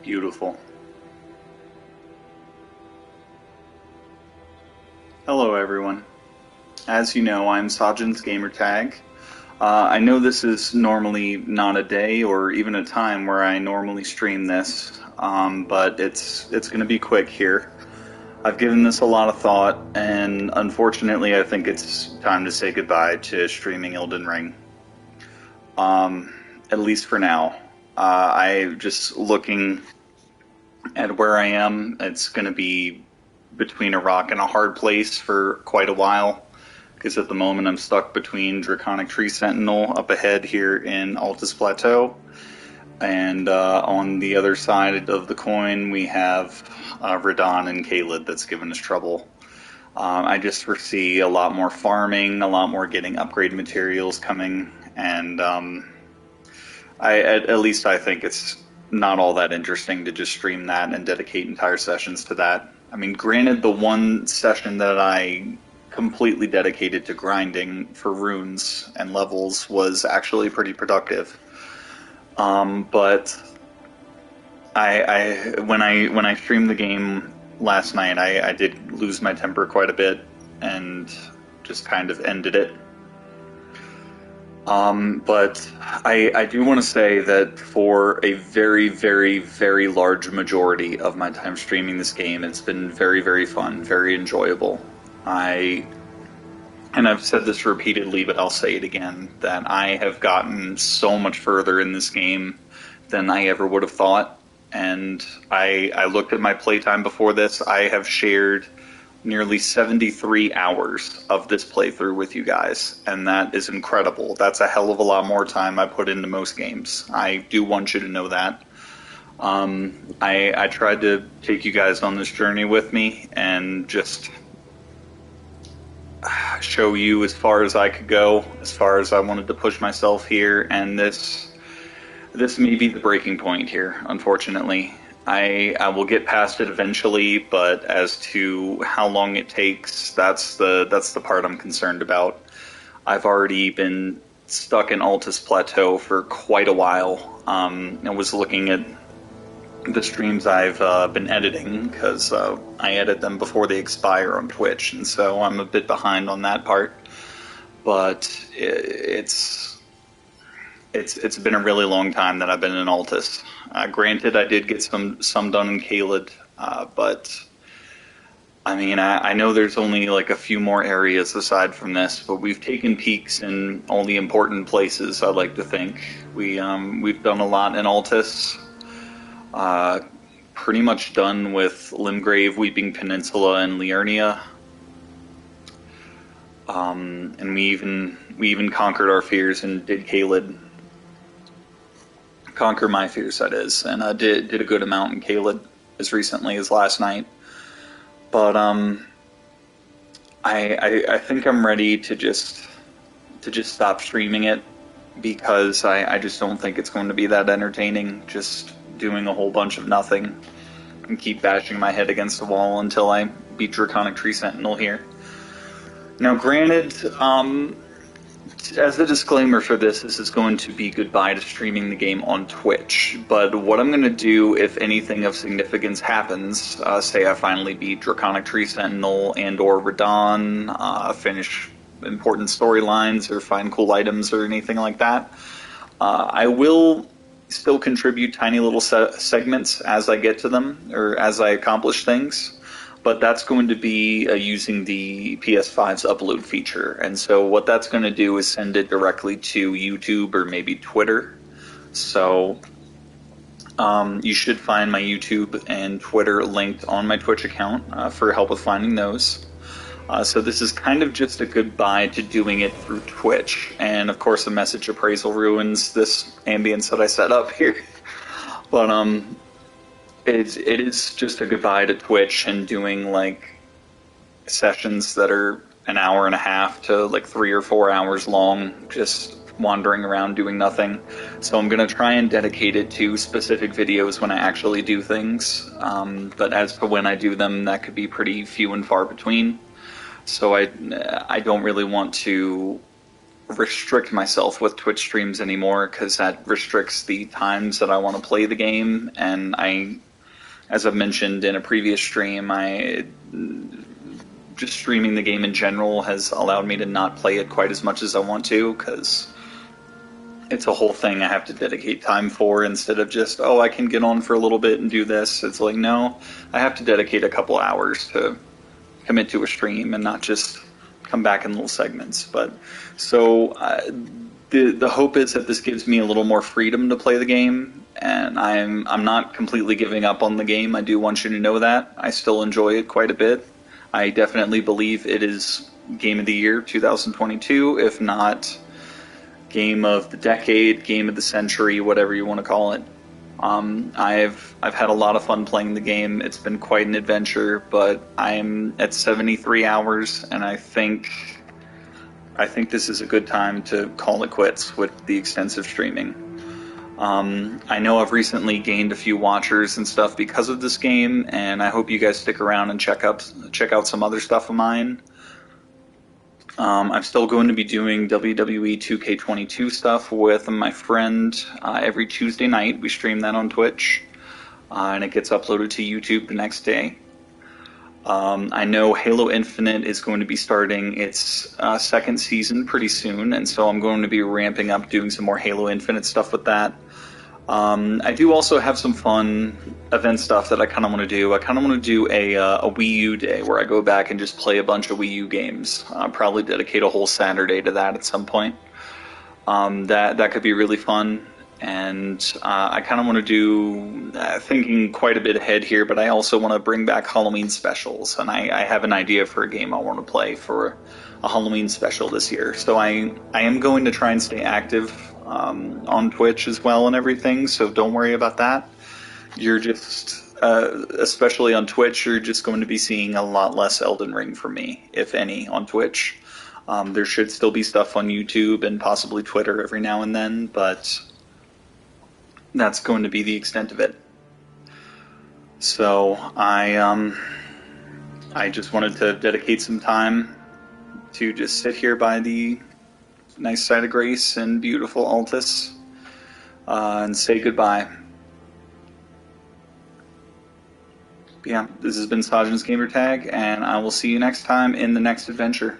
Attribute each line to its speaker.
Speaker 1: Beautiful. Hello everyone. As you know, I'm Sajin's Gamertag. I know this is normally not a day or even a time where I normally stream this, but it's going to be quick here. I've given this a lot of thought, and unfortunately I think it's time to say goodbye to streaming Elden Ring. At least for now. I'm just looking at where I am. It's going to be between a rock and a hard place for quite a while, because at the moment I'm stuck between Draconic Tree Sentinel up ahead here in Altus Plateau, and on the other side of the coin we have Radon and Kaled that's given us trouble. I just foresee a lot more farming, a lot more getting upgrade materials coming, and at least I think it's not all that interesting to just stream that and dedicate entire sessions to that. I mean, granted, the one session that I completely dedicated to grinding for runes and levels was actually pretty productive. But when I streamed the game last night, I did lose my temper quite a bit and just kind of ended it. But I do want to say that for a very, very, very large majority of my time streaming this game, it's been very, very fun, very enjoyable. And I've said this repeatedly, but I'll say it again, that I have gotten so much further in this game than I ever would have thought. And I looked at my playtime before this. I have shared nearly 73 hours of this playthrough with you guys, and that is incredible. That's a hell of a lot more time I put into most games. I do want you to know that. I tried to take you guys on this journey with me and just show you as far as I could go, as far as I wanted to push myself here, and this may be the breaking point here, unfortunately. I will get past it eventually, but as to how long it takes, that's the part I'm concerned about. I've already been stuck in Altus Plateau for quite a while. I was looking at the streams I've been editing, because I edit them before they expire on Twitch, and so I'm a bit behind on that part. But it's been a really long time that I've been in Altus. Granted, I did get some done in Kaled, but I mean, I know there's only like a few more areas aside from this, but we've taken peeks in all the important places, I'd like to think. We've done a lot in Altus. Pretty much done with Limgrave, Weeping Peninsula, and Liurnia. And we even conquered our fears and did Kaled. Conquer my fears, that is, and I did a good amount in Kaled as recently as last night. But I think I'm ready to just stop streaming it, because I just don't think it's going to be that entertaining just doing a whole bunch of nothing and keep bashing my head against the wall until I beat Draconic Tree Sentinel here. Now, granted, as a disclaimer for this is going to be goodbye to streaming the game on Twitch, but what I'm going to do, if anything of significance happens, say I finally beat Draconic Tree Sentinel and or Radon, finish important storylines or find cool items or anything like that, I will still contribute tiny little segments as I get to them, or as I accomplish things. But that's going to be using the PS5's upload feature. And so what that's going to do is send it directly to YouTube or maybe Twitter. So you should find my YouTube and Twitter linked on my Twitch account for help with finding those. So this is kind of just a goodbye to doing it through Twitch. And of course the message appraisal ruins this ambience that I set up here. But it is just a goodbye to Twitch and doing like sessions that are an hour and a half to like 3 or 4 hours long, just wandering around doing nothing. So I'm going to try and dedicate it to specific videos when I actually do things. But as for when I do them, that could be pretty few and far between. So I don't really want to restrict myself with Twitch streams anymore, because that restricts the times that I want to play the game, and as I've mentioned in a previous stream, just streaming the game in general has allowed me to not play it quite as much as I want to, because it's a whole thing I have to dedicate time for, instead of just, oh, I can get on for a little bit and do this. It's like, no, I have to dedicate a couple hours to commit to a stream and not just come back in little segments. But so the hope is that this gives me a little more freedom to play the game, and I'm not completely giving up on the game. I do want you to know that I still enjoy it quite a bit. I definitely believe it is Game of the Year 2022, if not Game of the Decade, Game of the Century, whatever you want to call it. I've had a lot of fun playing the game. It's been quite an adventure, but I'm at 73 hours, and I think this is a good time to call it quits with the extensive streaming. I know I've recently gained a few watchers and stuff because of this game, and I hope you guys stick around and check out some other stuff of mine. I'm still going to be doing WWE 2K22 stuff with my friend every Tuesday night. We stream that on Twitch, and it gets uploaded to YouTube the next day. I know Halo Infinite is going to be starting its second season pretty soon, and so I'm going to be ramping up doing some more Halo Infinite stuff with that. I do also have some fun event stuff that I kind of want to do. I kind of want to do a Wii U day where I go back and just play a bunch of Wii U games. Probably dedicate a whole Saturday to that at some point. That could be really fun. And I kind of want to do, thinking quite a bit ahead here, but I also want to bring back Halloween specials. And I have an idea for a game I want to play for a Halloween special this year. So I am going to try and stay active on Twitch as well and everything, so don't worry about that. You're just, especially on Twitch, you're just going to be seeing a lot less Elden Ring from me, if any, on Twitch. There should still be stuff on YouTube and possibly Twitter every now and then, but that's going to be the extent of it. So I just wanted to dedicate some time to just sit here by the nice side of Grace and beautiful Altus and say goodbye. Yeah, this has been Sajin's Gamertag, and I will see you next time in the next adventure.